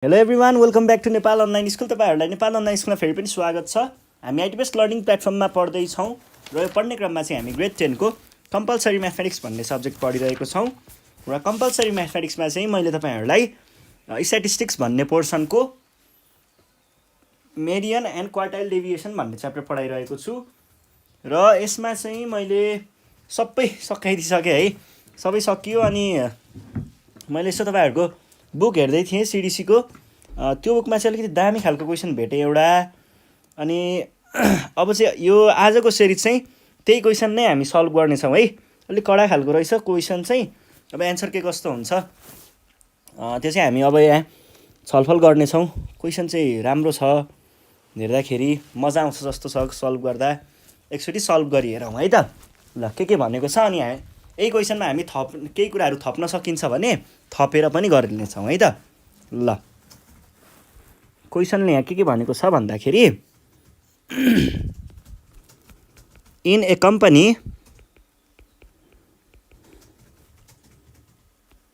Hello everyone, welcome back to Nepal online school. तपाईँहरूलाई Nepal online स्कुलमा फेरि पनि स्वागत छ। हामी आइटी बेस्ड लर्निङ प्लेटफर्ममा पढ्दैछौँ र यो पढ्ने क्रममा चाहिँ हामी ग्रेड 10 को कम्पलसरी म्याथमेटिक्स भन्ने सब्जेक्ट पढिरहेको छौँ। र कम्पलसरी म्याथमेटिक्समा चाहिँ मैले तपाईँहरूलाई स्ट्याटिस्टिक्स भन्ने पोर्सनको मेडियन एन्ड क्वार्टाइल डेभिएसन भन्ने च्याप्टर पढाइरहेको छु। र यसमा चाहिँ मैले सबै सकाइदिइसकेँ है, सबै सकियो। अनि मैले यसो तपाईँहरूको बुक हेर्दै थिएँ सिडिसीको, त्यो बुकमा चाहिँ अलिकति दामी खालको क्वेसन भेटेँ एउटा। अनि अब चाहिँ यो आजको सिरिज चाहिँ त्यही क्वेसन नै हामी सल्भ गर्नेछौँ है। अलिक कडा खालको रहेछ क्वेसन चाहिँ, अब एन्सर के कस्तो हुन्छ त्यो चाहिँ हामी अब यहाँ छलफल गर्नेछौँ। क्वेसन चाहिँ राम्रो छ, हेर्दाखेरि मजा आउँछ जस्तो छ सल्भ गर्दा। एकचोटि सल्भ गरी हेरौँ है त। ल, के भनेको छ अनि यही क्वेसनमा हामी केही कुराहरू थप्न सकिन्छ भने थपेर पनि गरिनेछौँ है त। ल, क्वेसनले यहाँ के भनेको छ भन्दाखेरि in A company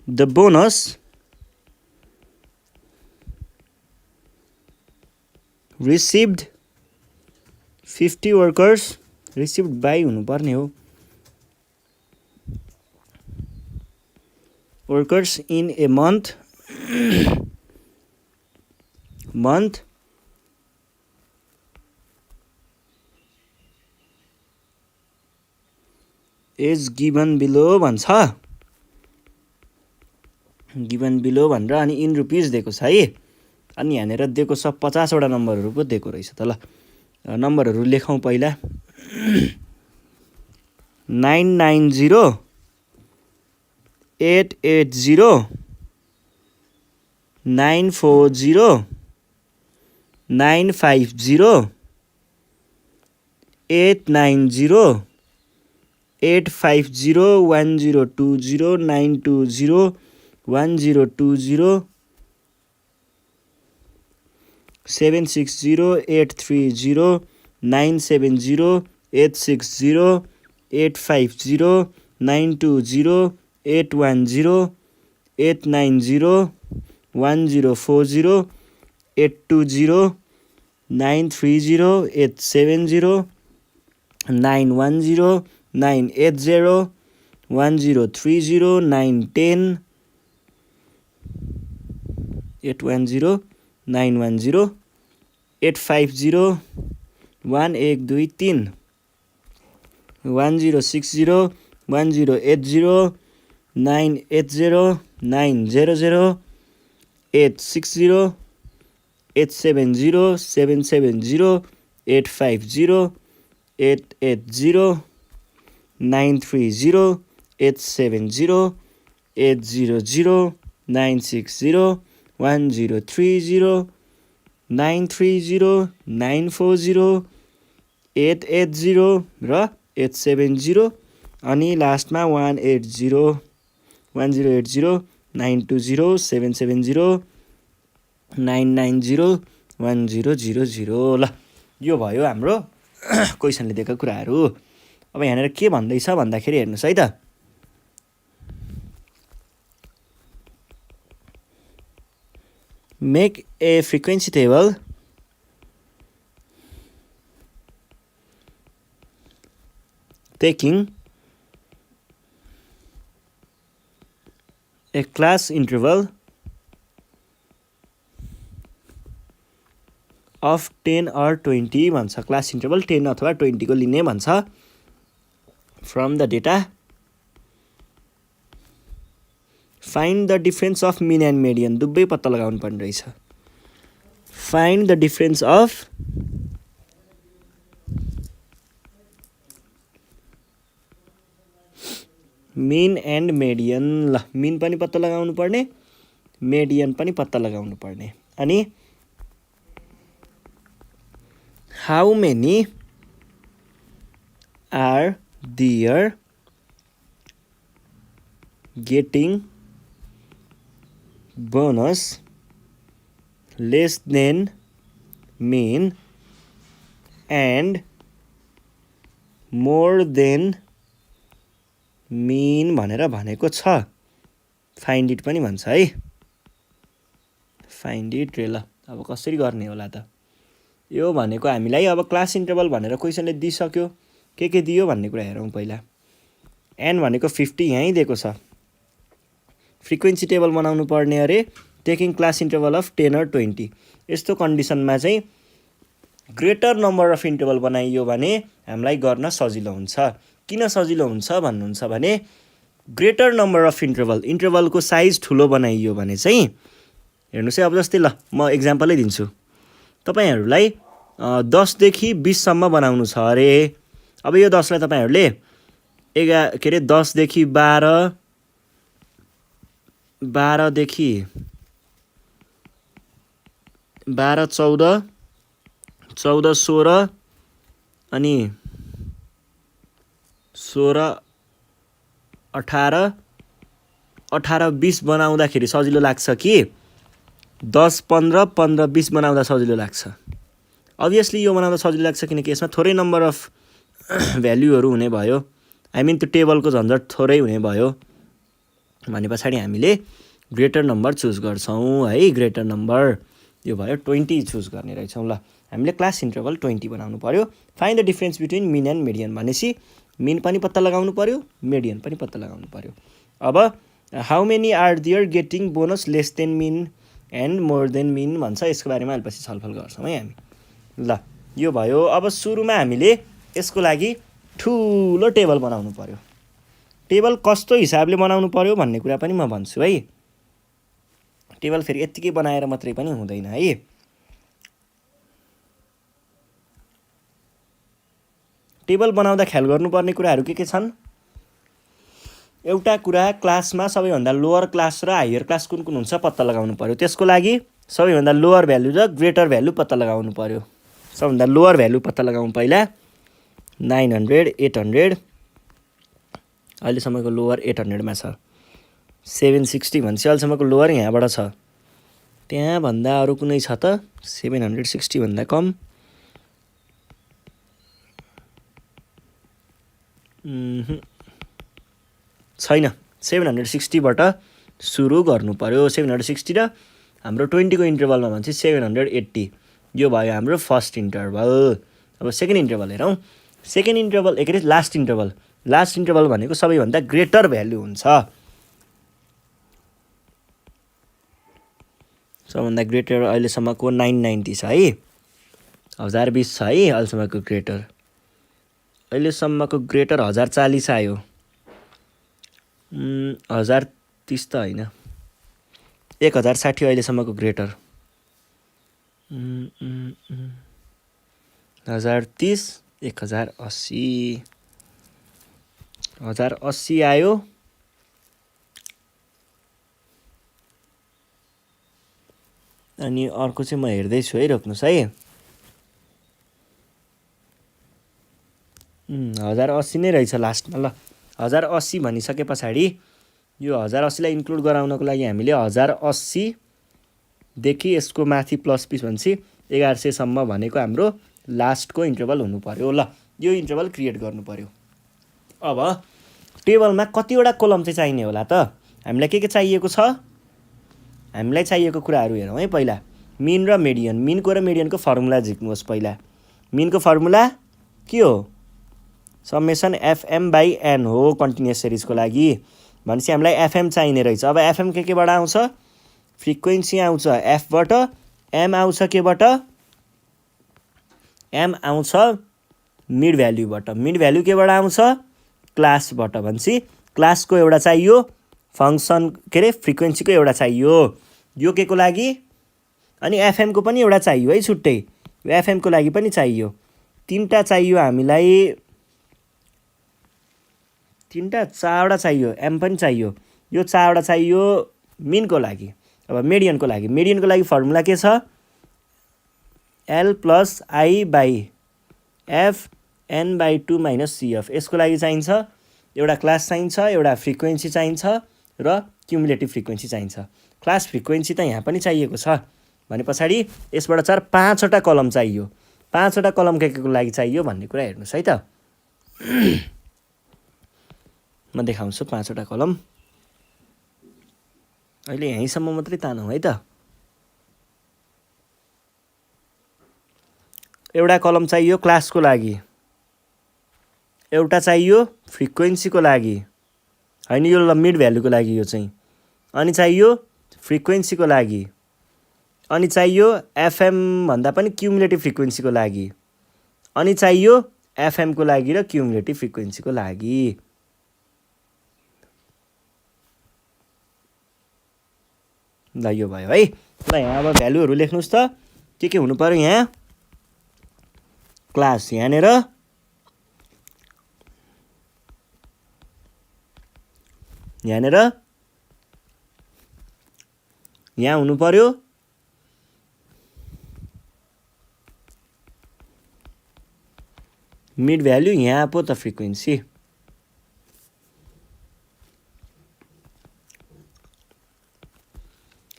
the bonus received 50 workers received by हुनुपर्ने हो workers in a month is given below भन्छ। गिभन बिलो भनेर अनि इन रुपिज दिएको छ है। अनि यहाँनिर दिएको छ 50 वटा नम्बरहरू पो दिएको रहेछ त। ल, नम्बरहरू लेखौँ पहिला। 990 880 940 950 890 850 1020 920 1020 760 830 970 860 850 920 810 890 1040 820 930 870 910 980 1030 910 810 910 850 1123 1060 1080 980 900 860 870 770 850 880 930 870 800 960 1030 930 940 880 र 870 अनि लास्टमा 180 1080 920 770 990 1000। ल, यो भयो हाम्रो क्वेसनले दिएको कुराहरू। अब यहाँनिर के भन्दैछ भन्दाखेरि हेर्नुहोस् है त। Make a frequency table taking a class interval of 10 or 20 भन्छ। क्लास इन्टरभल 10 अथवा 20 को लिने भन्छ। From the data find the difference of mean and median, दुवै पत्ता लगाउनु पर्ने रहेछ। Find the difference of mean and median. ल, मिन पनि पत्ता लगाउनु पर्ने, मेडियन पनि पत्ता लगाउनु पर्ने। अनि how many are there getting bonus less than mean and more than mean भनेर भनेको छ। फाइन्ड इट पनि भन्छ है। फाइन्ड इट रे ल अब कसरी गर्ने होला त यो भनेको हामीलाई अब क्लास इन्टरभल भनेर क्वेसनले दिइसक्यो के दियो भन्ने कुरा हेरौँ पहिला एन भनेको 50 यहीँ दिएको छ फ्रिक्वेन्सी टेबल बनाउनु पर्ने अरे taking class interval of 10 or 20 यस्तो कन्डिसनमा चाहिँ ग्रेटर नम्बर अफ इन्टरभल बनाइयो भने हामीलाई गर्न सजिलो हुन्छ किन सजिलो हुन्छ भन्नुहुन्छ भने ग्रेटर नम्बर अफ इन्टरभलको साइज ठुलो बनाइयो भने चाहिँ हेर्नुहोस् है अब जस्तै ल म एक्जाम्पलै दिन्छु तपाईहरुलाई 10 देखि 20 सम्म बनाउनु छ अरे अब यो 10 लाई तपाईहरुले 10 देखि 12 12 देखि 12 14 14 16 अनि 16 18 18 20 बनाउँदाखेरि सजिलो लाग्छ कि 10 15 15 20 बनाउँदा सजिलो लाग्छ अभियसली यो बनाउँदा सजिलो लाग्छ किनकि यसमा थोरै नम्बर अफ भ्यालुहरु हुने भयो आई मिन त्यो टेबलको झन्झट थोरै हुने भयो भने पछाडी हामीले ग्रेटर नम्बर चुज गर्छौं है ग्रेटर नम्बर यो भयो 20 चुज गर्ने रहेछौं ल हामीले क्लास इन्टरभल 20 बनाउनु पर्यो find the difference between mean and median भनेसी मिन पनि पत्ता लगाउनु पर्यो मिडियन पनि पत्ता लगाउनु पर्यो अब how many are there getting bonus less than mean and more than mean भन्छ यसको बारेमा अलिपछि छलफल गर्छौं है हामी ल यो भयो अब सुरुमा हामीले यसको लागि ठूलो टेबल बनाउनु पर्यो टेबल कस्तो हिसाबले बनाउनु पर्यो भन्ने कुरा पनि म भन्छु है टेबल फेरि यतिकै बनाएर मात्रै पनि हुँदैन है टेबल बनाउँदा ख्याल गर्नुपर्ने कुराहरू के छन् एउटा कुरा क्लासमा सबैभन्दा लोअर क्लास र हायर क्लास कुन कुन हुन्छ पत्ता लगाउनु पर्यो त्यसको लागि सबैभन्दा लोअर भ्यालु र ग्रेटर भ्यालु पत्ता लगाउनु पर्यो सबैभन्दा लोअर भ्यालु पत्ता लगाउँ पहिला 900 800 अहिले सम्मको लोअर 800 मा छ 760 भन्छ अहिलेसम्मको लोअर यहाँबाट छ त्यहाँ भन्दा अरु कुनै छ त 760 भन्दा कम छैन 760 बाट सुरु गर्नु पर्यो 760 र हाम्रो 20 को इन्टरभलमा भन्छ 780 यो भयो हाम्रो फर्स्ट इन्टरभल अब सेकेन्ड इन्टरभल हेरौं सेकेन्ड इन्टरभल लास्ट इन्टरभल भनेको सबैभन्दा ग्रेटर भ्यालु हुन्छ सबैभन्दा ग्रेटर अहिले सम्मको 990 छ है 1020 छ है अहिले सम्मको ग्रेटर अहिले सम्मको ग्रेटर 1040 आयो 1030 त हैन 1060 अहिले सम्मको ग्रेटर 1030 1080 1080 आयो अनि अर्को चाहिँ म हेर्दै छु है रोक्नुस् है 1080 नै रहेछ लास्टमा ल 1080 भनिसके पछाडी यो 1080 लाई इन्क्लुड गराउनको लागि हामीले 1080 देखि यसको माथि प्लस पिस भन्छ 1100 सम्म भनेको हाम्रो लास्टको इन्टरभल हुनु पर्यो ल यो इन्टरभल क्रिएट गर्नु पर्यो अब टेबलमा कतिवटा कलम चाहिँ चाहिने होला त हामीलाई के चाहिएको छ हामीलाई चाहिएको कुराहरू हेरौँ है पहिला मिन र मिडियन मिनको र मिडियनको फर्मुला झिक्नुहोस् पहिला मिनको फर्मुला के हो समेसन एफएम बाइ एन हो कन्टिन्युअस सिरिजको लागि भनेपछि हामीलाई एफएम चाहिने रहेछ अब एफएम के बाट आउँछ फ्रिक्वेन्सी आउँछ एफ बाट एम आउँछ के बाट एम आउँछ मिड भ्यालुबाट मिड भ्यालु के बाट आउँछ क्लासबाट भनेपछि क्लासको एउटा चाहियो फंक्सन फ्रिक्वेन्सीको एउटा चाहियो यो के को लागि अनि एफएम को पनि एउटा चाहियो है छुट्टै यो एफएम को लागि पनि चाहियो तीनटा चाहियो हामीलाई तीनटा चारवटा चाहियो एम पनि चाहियो यो चारवटा चाहियो मिन को लागि अब मिडियन को लागि फर्मुला के छ L + I / F n/2 - CF यसको लागि चाहिन्छ एउटा क्लास चाहिन्छ एउटा फ्रिक्वेन्सी चाहिन्छ र क्युमुलेटिभ फ्रिक्वेन्सी चाहिन्छ क्लास फ्रिक्वेन्सी त यहाँ पनि चाहिएको छ भने पछाडी यसबाट 5वटा कलम चाहियो 5वटा कलम के को लागि चाहियो भन्ने कुरा हेर्नुस् है त म देखाउँछु 5वटा कलम अहिले यहीँसम्म मात्रै तानौं है त एउटा कलम चाहियो क्लासको लागि, एउटा चाहियो फ्रिक्वेन्सीको लागि हैन, यो मिड भ्यालुको लागि यो चाहिँ, अनि चाहियो फ्रिक्वेन्सीको लागि, अनि चाहियो एफएम भन्दा पनि क्युमुलेटिभ फ्रिक्वेन्सीको लागि, अनि चाहियो एफएमको लागि र क्युमुलेटिभ फ्रिक्वेन्सीको लागि। ल यो भयो है। ल यहाँ अब भ्यालुहरू लेख्नुहोस् त, के हुनु पर्यो यहाँ, क्लास यहाँनिर, यहाँनिर यहाँ हुनु पर्यो मिड भ्यालु, यहाँ पो त फ्रिक्वेन्सी।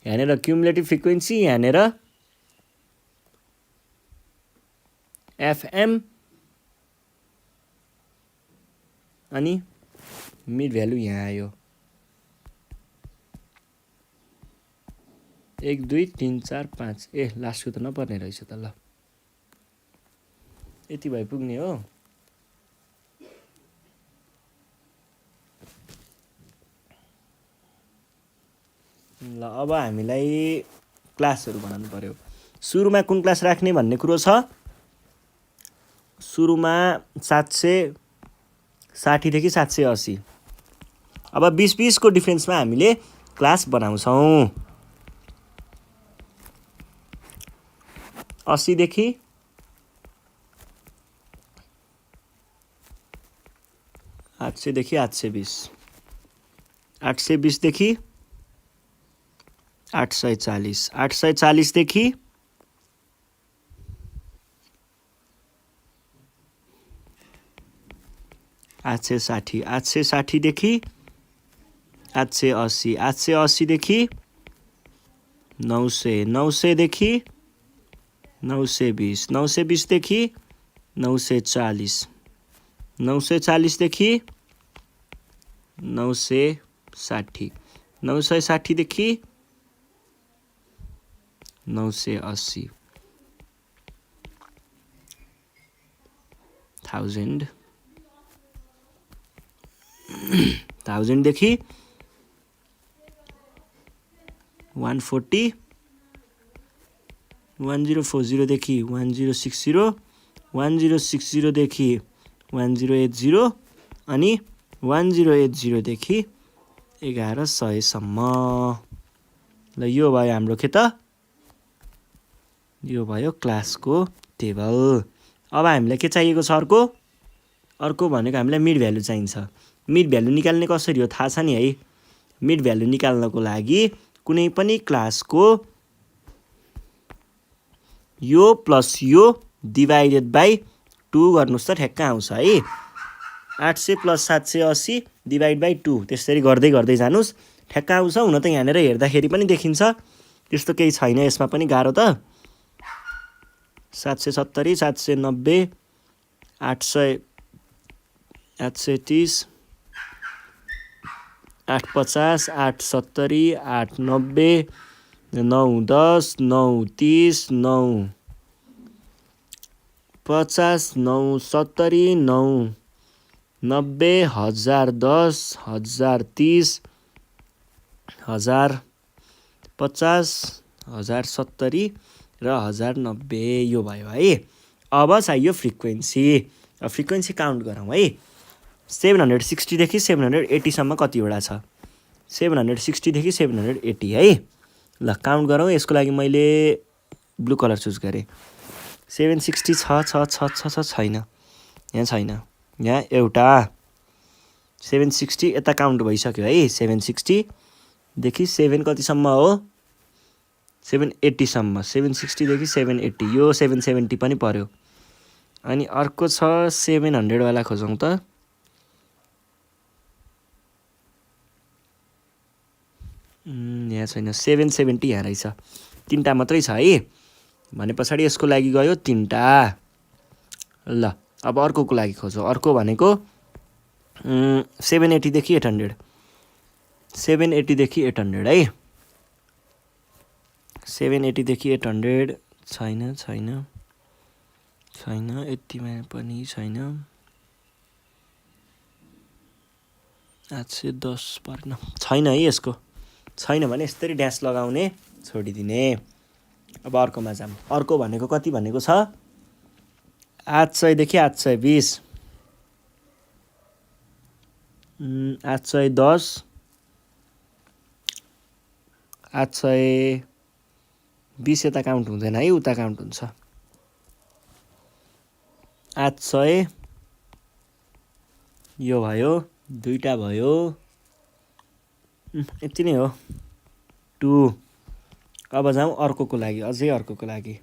यहाँनिर क्युमुलेटिभ फ्रिक्वेन्सी, यहाँनिर एफएम, अनि मिड भ्यालु यहाँ आयो। 1 2 3 4 5 ए लास्टको त नपर्ने रहेछ त। ल यति भइ पुग्ने हो। ल अब हामीलाई क्लासहरू बनाउनु पर्यो। सुरुमा कुन क्लास राख्ने भन्ने कुरो छ। सुरुमा 760 देखि 780। अब 20-20 को डिफरेन्समा हामीले क्लास बनाउँछौँ। 80 देखि 800 देखि 820, 820 देखि 840, 840 देखि 860, 860 देखि 880, 880 देखि 900, 900 देखि 920, 920 देखि 940, 940 देखि 960, 960 देखि 980, 1000, 1000 देखि 140, 1040 देखि 1060, 1060 देखि 1080, अनि 1080 देखि 1100 सम्म। ल यो भयो हाम्रो के त, यो भयो क्लासको टेबल। अब हामीलाई के चाहिएको छ अर्को, अर्को भनेको हामीलाई मिड भ्यालु चाहिन्छ। मिड भ्यालु निकाल्ने कसरी हो थाहा छ नि है। मिड भ्यालु निकाल्नको लागि कुनै पनि क्लासको यो प्लस यो डिभाइडेड बाई 2 गर्नुस् त ठ्याक्क आउँछ है। 800 प्लस 780 डिभाइड बाई 2 त्यसरी गर्दै गर्दै जानुस् ठ्याक्क आउँछ। हुन त यहाँनिर हेर्दाखेरि पनि देखिन्छ, त्यस्तो केही छैन यसमा पनि गाह्रो त। 770, 790, 800, 830, 850, 870, 890, 910, 930, 950, 970, 990, 1010, 1030, 1050, 1070 र 1090 यो भयो है। अब चाहियो फ्रिक्वेन्सी। फ्रिक्वेन्सी काउन्ट गरौँ है। 760 देखि 780 सम्म कतिवटा छ। 760 देखि 780 है। ल काउन्ट गरौँ। यसको लागि मैले ब्लू कलर चुज गरेँ। 760 छ छैन, यहाँ छैन, यहाँ एउटा 760 यता काउन्ट भइसक्यो है। 760 देखि 7 कतिसम्म हो, 780 सम्म। 760 देखि 780 यो 770 पनि पर्यो। अनि अर्को छ 700 वाला खोजौँ त। यहाँ छैन, 770 यहाँ रहेछ। 3टा मात्रै छ है। भने पछाडि यसको लागि गयो 3टा। ल अब अर्कोको लागि खोजौँ। अर्को भनेको 780 देखि 800, 780 देखि 800 है। 780 देखि 800 छैन, छैन, छैन, यतिमा पनि छैन। 810 परेन, छैन है यसको। छैन भने यसरी ड्यास लगाउने, छोडिदिने। अब अर्कोमा जाऊँ। अर्को भनेको कति भनेको छ? 800 देखि 820, 810, 820 यता काउन्ट हुँदैन है, उता काउन्ट हुन्छ। 800 यो भयो, दुईटा भयो, यति नै हो। 2। अब जाउँ अर्कोको लागि, अझै अर्कोको लागि।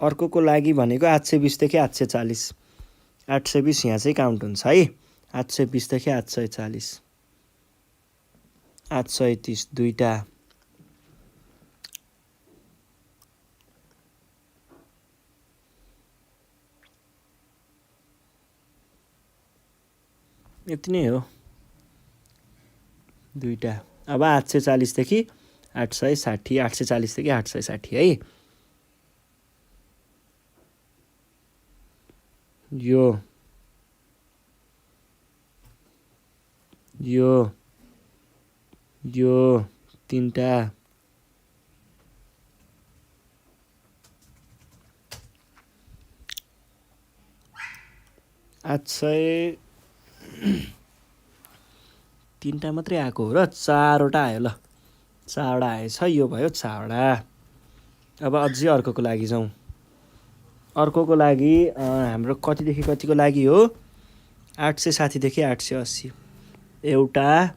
अर्कोको लागि भनेको 820 देखि 840, 820 यहाँ चाहिँ काउन्ट हुन्छ है। 820 देखि 840, 830 दुईटा, यति नै हो, दुईटा। अब 840 देखि 860, 840 देखि 860 है। यो तीनटा, 800 तीनटा मात्रै आएको हो र 4वटा आयो। ल 4वटा आएछ, यो भयो 4वटा। अब अझै अर्कोको लागि जाउँ। अर्कोको लागि हाम्रो कतिदेखि कतिको लागि हो? 860 देखि 880, एउटा,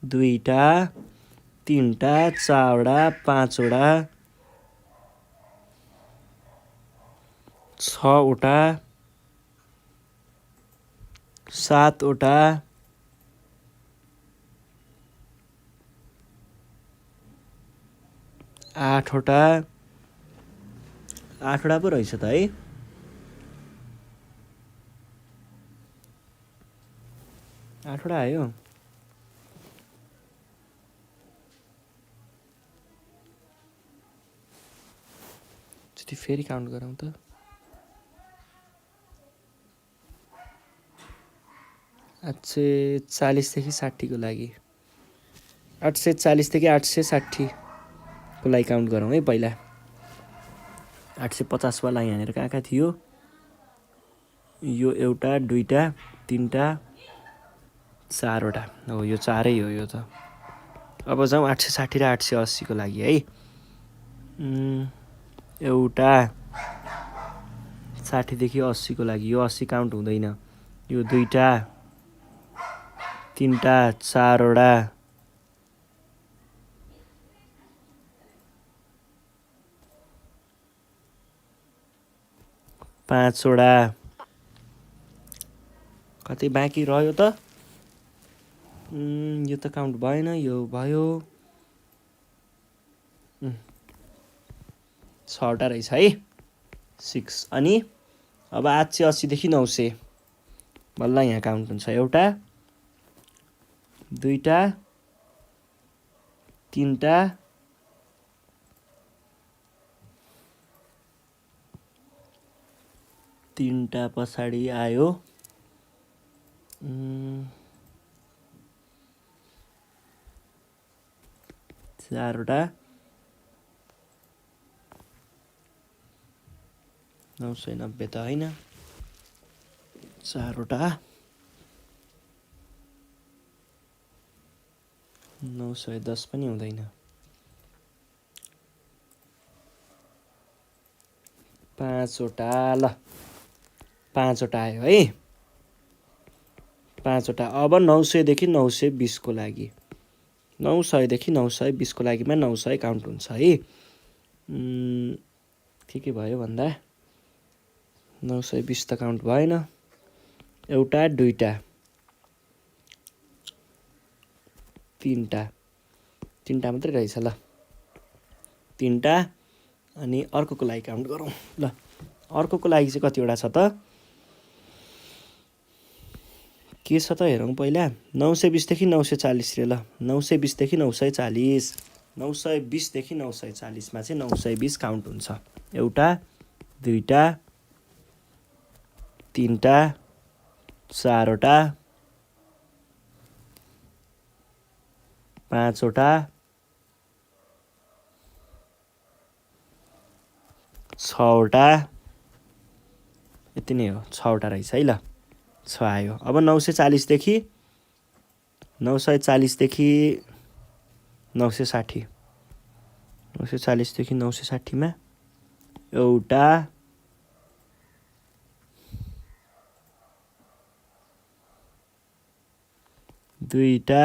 दुईटा, तीनटा, 4वटा, 5वटा, 6वटा, 7वटा, 8वटा, 8वटा पो रहेछ त है। आठवटा आयो। फेरि काउन्ट गरौँ त। 840 देखि 60 को लागि, 840 देखि 860 को लागि काउन्ट गरौँ है पहिला। 850 वाला यहाँनिर कहाँ थियो? यो एउटा, दुईटा, तीनटा, 4वटा हो, यो 4 हो यो त। अब जाउँ 860 र 880 को लागि है। एउटा, 60 देखि 80 को लागि, यो 80 काउन्ट हुँदैन। यो दुईटा, तीनटा, 4वटा, 5वटा, कतै बाँकी रह्यो त? यो त काउन्ट भएन, यो भयो 6वटा रहेछ है, 6। अनि अब 880 देखि 900 बल्ल यहाँ काउन्ट हुन्छ। एउटा, दुईटा, तीनटा, तीनटा पछाडि आयो 4वटा, 990 त होइन, 4वटा, 910 पनि हुँदैन, 5वटा। ल 5वटा आयो है, 5वटा। अब 900 देखि 920 को लागि, 900 देखि 920 को लागिमा 900 काउन्ट हुन्छ है। ठिकै भयो भन्दा। 920 त काउन्ट भएन। एउटा, दुईटा, तीनटा मात्रै रहेछ। ल 3टा। अनि अर्कोको लागि काउन्ट गरौँ। ल अर्कोको लागि चाहिँ कतिवटा छ त? के छ त हेरौँ पहिला। 920 देखि 940 रे। ल 920 देखि 940, 920 देखि 940 मा चाहिँ 920 काउन्ट हुन्छ। एउटा, दुईटा, 3टा 4वटा 5वटा 6वटा यति नै हो 6वटा रहेछ है ल 6 आयो। अब 940 देखि 940 देखि 960 940 देखि 960 मा एउटा 2टा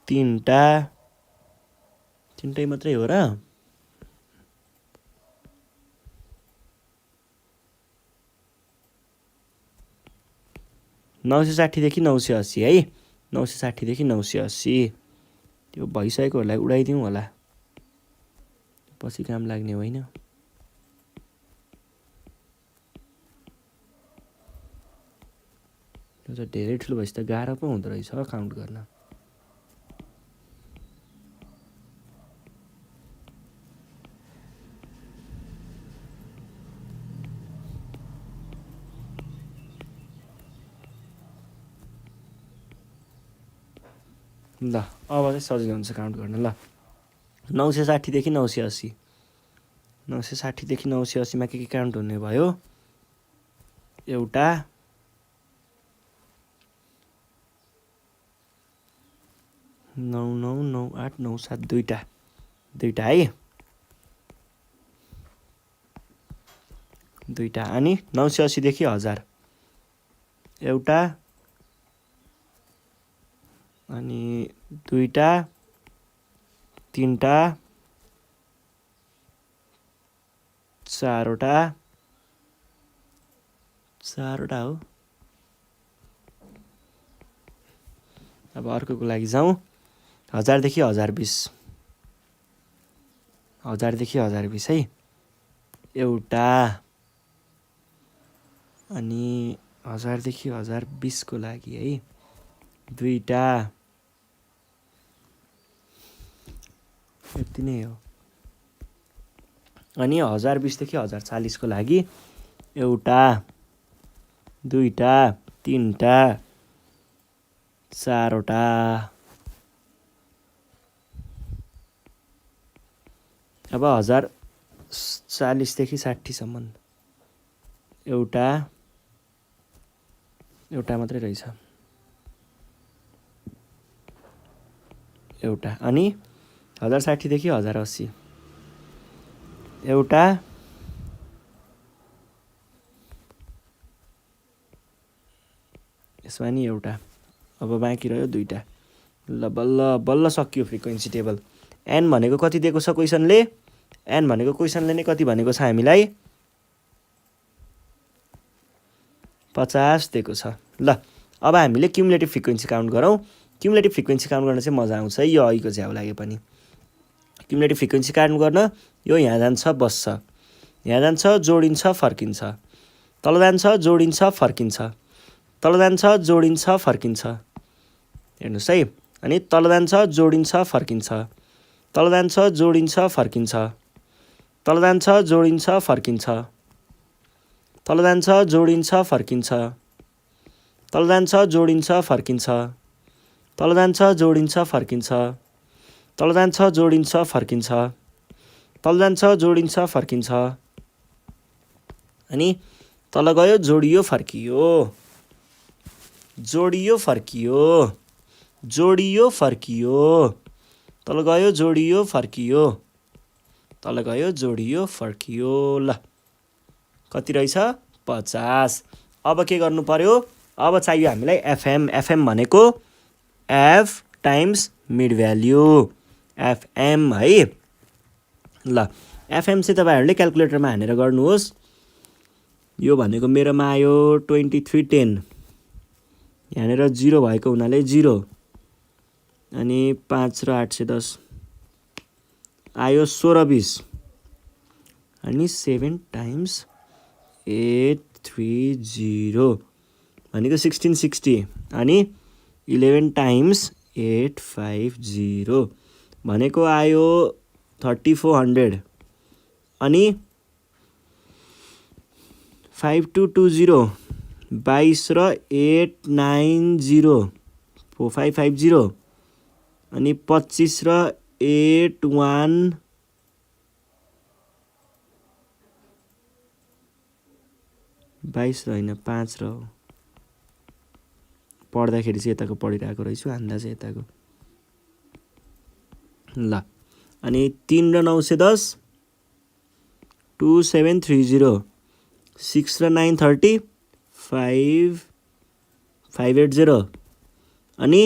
3टा 3टै मात्रै हो र 960 देखि 980 है 960 देखि 980 त्यो भइसकेकोहरूलाई उडाइदिउँ होला पछि काम लाग्ने होइन। त्यो त धेरै ठुलो भएपछि त गाह्रो पो हुँदो रहेछ काउन्ट गर्न। ल अब चाहिँ सजिलो हुन्छ काउन्ट गर्न। ल 960 देखि 980 960 देखि 980 मा के काउन्ट हुने भयो एउटा 999897 दुईटा है दुईटा अनि 980 देखि 1000 एउटा अनि दुईटा 3टा 4वटा 4वटा हो। अब अर्कोको लागि जाउँ 1000 देखि 1020 1000 देखि 1020 है एउटा अनि 1000 देखि 1020 को लागि है दुईटा यति नै हो। अनि 1020 देखि 1040 को लागि एउटा दुईटा 3टा 4वटा अब 1040 देखि 60 सम्म एउटा मात्रै रहेछ एउटा अनि 1060 देखि 1080 एउटा यसमा नि एउटा अब बाँकी रह्यो दुईटा। ल बल्ल बल्ल सकियो फ्रिक्वेन्सी टेबल। एन भनेको कति दिएको छ क्वेसनले एन भनेको क्वेसनले नै कति भनेको छ हामीलाई 50 दिएको छ। ल अब हामीले क्युमुलेटिभ फ्रिक्वेन्सी काउन्ट गरौँ। क्युमुलेटिभ फ्रिक्वेन्सी काउन्ट गर्न चाहिँ मजा आउँछ है यो अहिको झ्याउ लागे पनि। क्युमुलेटिभ फ्रिक्वेन्सी काउन्ट गर्न यो यहाँ जान्छ बस्छ यहाँ जान्छ जोडिन्छ फर्किन्छ तल जान्छ जोडिन्छ फर्किन्छ तल जान्छ जोडिन्छ फर्किन्छ हेर्नुस् है। अनि तल जान्छ जोडिन्छ फर्किन्छ तल जान्छ जोडिन्छ फर्किन्छ तल जान्छ जोडिन्छ फर्किन्छ तल जान्छ जोडिन्छ फर्किन्छ तल जान्छ जोडिन्छ फर्किन्छ तल जान्छ जोडिन्छ फर्किन्छ तल जान्छ जोडिन्छ फर्किन्छ तल जान्छ जोडिन्छ फर्किन्छ अनि तल गयो जोडियो फर्कियो जोडियो फर्कियो जोडियो फर्कियो तल गयो जोडियो फर्कियो तल गयो जोडियो फर्कियो। ल कति रहेछ 50। अब के गर्नु पर्यो अब चाहियो हामीलाई एफएम भनेको F times mid value FM है। ल एफएम चाहिँ तपाईहरुले क्याल्कुलेटरमा हानेर गर्नुहोस्। यो भनेको मेरोमा आयो 2310 यहाँनेर 0 भएको हुनाले 0 अनि 5 र 810 आयो 1620 अनि 7 टाइम्स 830 भनेको 1660 अनि 11 टाइम्स 850 भनेको आयो 3400 अनि 5220 22 र 890 4550 अनि 25 र 81 22 र होइन 5 र हो पढ्दाखेरि चाहिँ यताको पढिरहेको रहेछु हान्दा चाहिँ यताको ल अनि 3 र 910 2730 6 र 930 580 अनि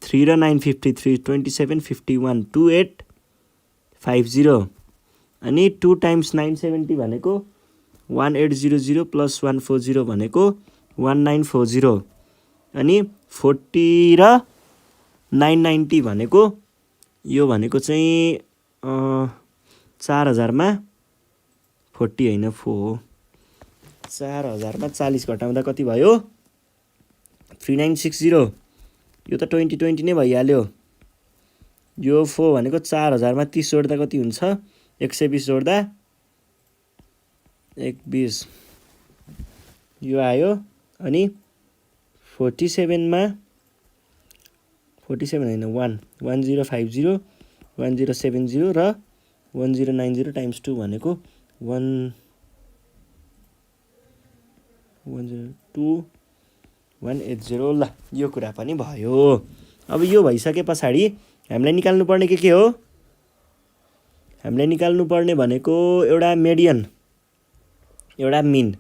3 र 953 2751 2850 अनि 2 टाइम्स 970 भनेको 1800 प्लस 140 भनेको 1940 अनि 40 र 990 भनेको यो भनेको चाहिँ 4000 मा 40 होइन 4 हो 4000 मा 40 घटाउँदा कति भयो 3960 यो त 2020 नै भइहाल्यो यो 4 भनेको 4000 मा 30 जोड्दा कति हुन्छ 120 जोड्दा 120 यो आयो अनि 47 मा 47 होइन 1050 1070 र 1090 टाइम्स 2 भनेको 180 ल यो कुरा पनि भयो अब यो भइसके पछाडि हामीलाई निकाल्नु पर्ने के हो हामीलाई निकाल्नु पर्ने भनेको एउटा मेडियन एउटा मिन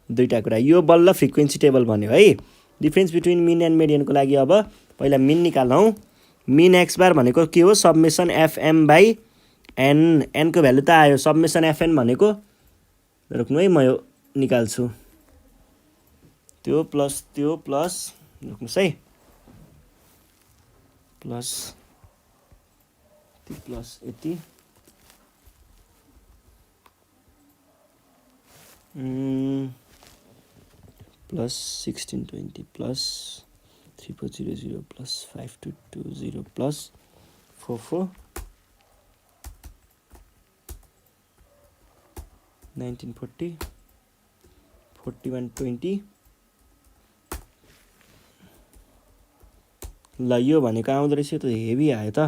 दुईटा कुरा यो बल्ल फ्रिक्वेन्सी टेबल भन्यो है डिफरेन्स बिट्विन मिन एन्ड मेडियनको लागि अब पहिला मिन निकालौँ मिन एक्स बार भनेको के हो सबमेसन एफएम बाई एन एनको भ्यालु त आयो सबमेसन एफएन भनेको रोक्नु है म यो निकाल्छु त्यो प्लस रोक्नुस् है प्लस यति प्लस 1620 प्लस 3400 प्लस 5220 प्लस 44 1940 4120 ल यो भनेको आउँदो रहेछ त हेभी आयो त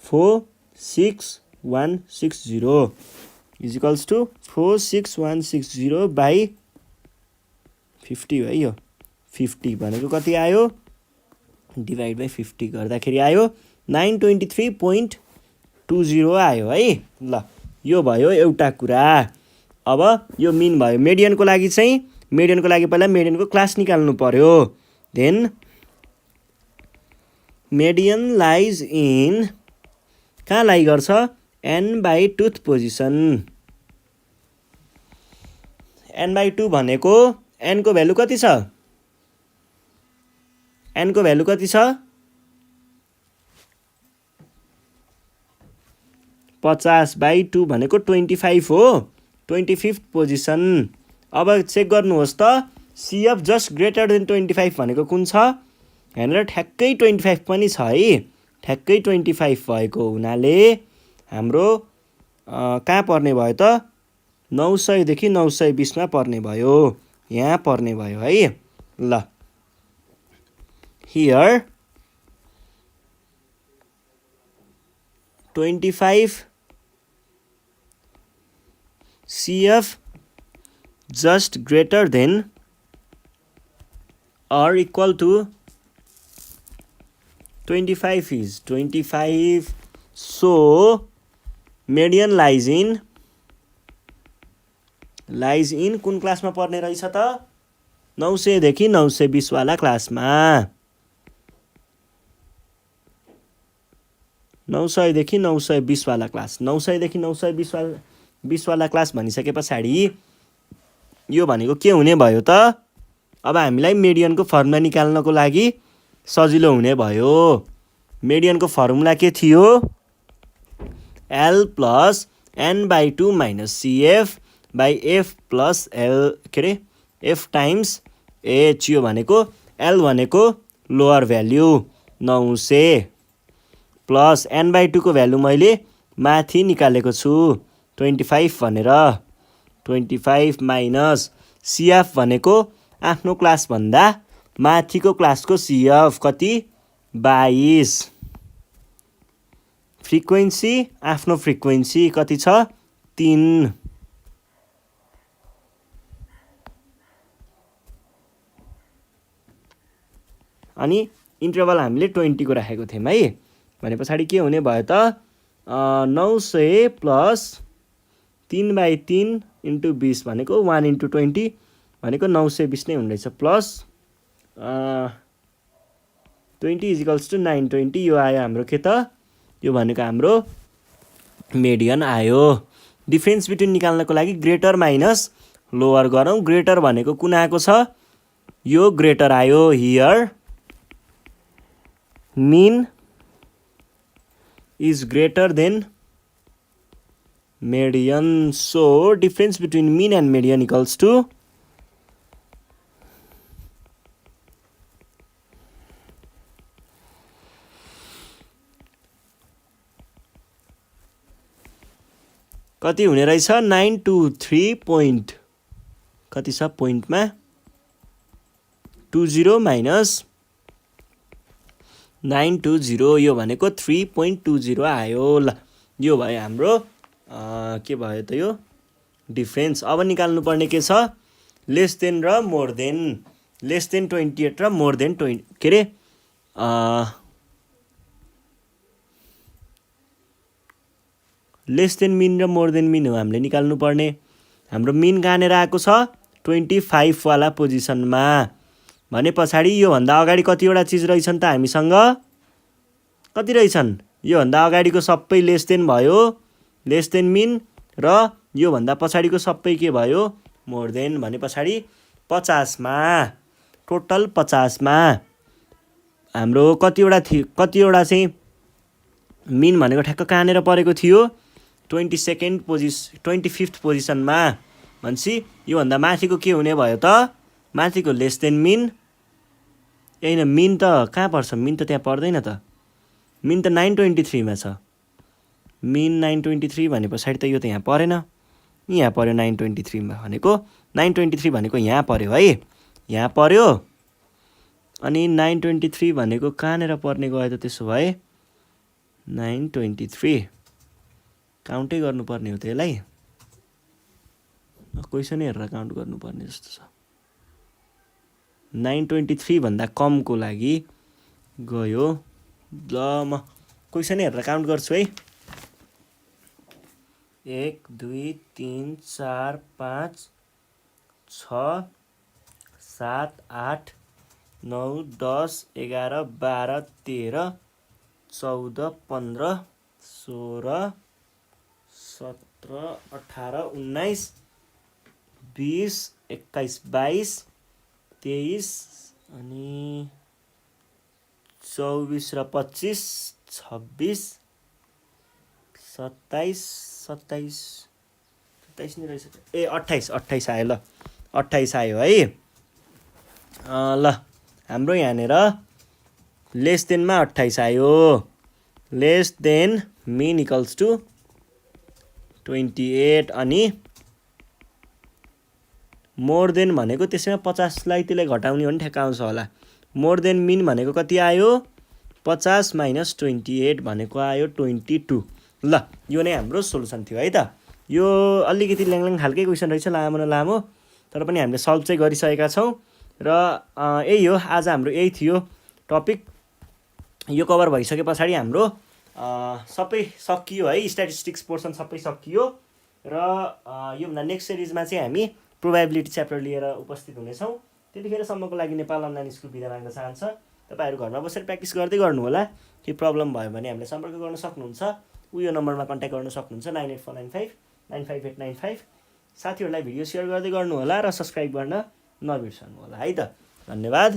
46160 इज इक्वल्स टु 46160 बाई 50 है यो 50 भनेको कति आयो डिभाइड बाई 50 गर्दाखेरि आयो 923.20 आयो है ल यो भयो एउटा कुरा अब यो मिन भयो मेडियनको लागि पहिला मेडियनको क्लास निकाल्नु पर्यो देन मेडियन लाइज इन कहाँ लाई गर्छ n by टुथ position n by 2 भनेको n को भ्यालु कति छ n को भ्यालु कति छ 50 बाई 2 भनेको 25 हो 25th पोजिसन अब चेक गर्नुहोस् त CF जस्ट ग्रेटर देन 25 भनेको कुन छ यहाँनिर ठ्याक्कै 25 पनि छ है ठ्याक्कै 25 भएको हुनाले हाम्रो कहाँ पर्ने भयो त 900 देखि 920 मा पर्ने भयो यहाँ पर्ने भयो है ल here 25 CF just greater than or equal to 25 is 25 so median lies in कुन क्लासमा पर्ने रहेछ त 900 देखि 920 वाला क्लासमा 900 देखि 920 वाला क्लास 900 देखि 920 वाला क्लास भनिसके पछाडि यो भनेको के हुने भयो त अब हामीलाई मेडियनको फर्मुला निकाल्नको लागि सजिलो हुने भयो मेडियनको फर्मुला के थियो L plus n by 2 minus CF by F plus L F times H यो भनेको L भनेको lower value 900 plus n by 2 को भ्यालु मैले माथि निकालेको छु 25 भनेर 25 माइनस CF भनेको आफ्नो क्लासभन्दा माथिको क्लासको CF कति 22। फ्रिक्वेन्सी आफ्नो फ्रिक्वेन्सी कति छ 3। अनि इन्टरभल हामीले 20 को राखेको थियौँ है। भने पछाडि के हुने भयो त 900 प्लस 3/3 इन्टु 20 भनेको 1 इन्टु 20 भनेको 920 नै हुँदैछ प्लस 20 इजिकल्स टु 920। यो आयो हाम्रो के त यो भनेको हाम्रो मेडियन आयो। डिफरेन्स बिट्विन निकाल्नको लागि ग्रेटर माइनस लोवर गरौँ। ग्रेटर भनेको कुन आएको छ यो ग्रेटर आयो here mean is greater than median, so difference between mean and median equals to कति हुने रहेछ 923 point कति छ पोइन्टमा 20 माइनस 920 यो भनेको 3.20 आयो। ल यो भयो हाम्रो के भयो त यो डिफरेन्स। अब निकाल्नु पर्ने के छ लेस देन र मोर देन। लेस देन 28 र मोर देन 20 के रे लेस देन मिन र मोर देन मिन हो हामीले निकाल्नु पर्ने। हाम्रो मिन कहाँनिर आएको छ 25 वाला पोजिसनमा। भने पछाडि यो भन्दा अगाडि कतिवटा चीज रहेछन् त हामीसँग कति रहेछन् यो भन्दा अगाडिको सबै लेस देन भयो लेस देन मिन र यो भन्दा पछाडिको सबै के भयो मोर देन। भने पछाडि 50 मा टोटल 50 मा हाम्रो कतिवटा चाहिँ मिन भनेको ठ्याक्क कहाँनिर परेको थियो 25th पोजिसनमा। भनेपछि यो भन्दा माथिको के हुने भयो त माथिको लेस देन मिन होइन मिन त कहाँ पर्छ मिन त त्यहाँ पर्दैन त मिन त 923 मा छ। मिन 923 भने पछाडि त यो त यहाँ परेन यहाँ पर्यो 923 मा भनेको 923 भनेको यहाँ पर्यो है यहाँ पर्यो। अनि 923 भनेको कहाँनिर पर्ने गयो त त्यसो भए 923 काउन्टै गर्नुपर्ने हो त्यसलाई क्वेसनै हेरेर काउन्ट गर्नुपर्ने जस्तो छ। 923 भन्दा कमको लागि गयो। ल म क्वेसनै हेरेर काउन्ट गर्छु है 1 2 3 4 5 6 7 8 9 10 11 12 13 14 15 16 17 18 19 20 21 22 23 अनि 24 र 25 26 27 27 नै रहेछ ए 28 आयो। ल 28 आयो है। ल हाम्रो यहाँनिर लेस देनमा 28 आयो। Less than mean equals to 28 अनि मोर देन भनेको त्यसैमा 50 लाई त्यसले घटाउने हो भने ठ्याक्क आउँछ होला। मोर देन मिन भनेको कति आयो 50 माइनस 28 भनेको आयो 22। ल यो नै हाम्रो सोलुसन थियो है त। यो अलिकति ल्याङल्याङ खालकै क्वेसन रहेछ लामो न लामो तर पनि हामीले सल्भ चाहिँ गरिसकेका छौँ र यही हो आज हाम्रो यही थियो टपिक। यो कभर भइसके पछाडि हाम्रो सबै सकियो है स्ट्याटिस्टिक्स पोर्सन सबै सकियो र योभन्दा नेक्स्ट सिरिजमा चाहिँ हामी प्रोबेबिलिटी च्याप्टर लिएर उपस्थित हुनेछौँ। त्यतिखेरसम्मको लागि नेपाल अनलाइन स्कुल बिदा माग्न चाहन्छ। तपाईँहरू घरमा बसेर प्र्याक्टिस गर्दै गर्नु होला। केही प्रब्लम भयो भने हामीलाई सम्पर्क गर्न सक्नुहुन्छ। यो नम्बरमा कन्ट्याक्ट गर्न सक्नुहुन्छ 98495 95895। साथीहरूलाई भिडियो सेयर गर्दै गर्नु होला र सब्सक्राइब गर्न नबिर्सनु होला है त। धन्यवाद।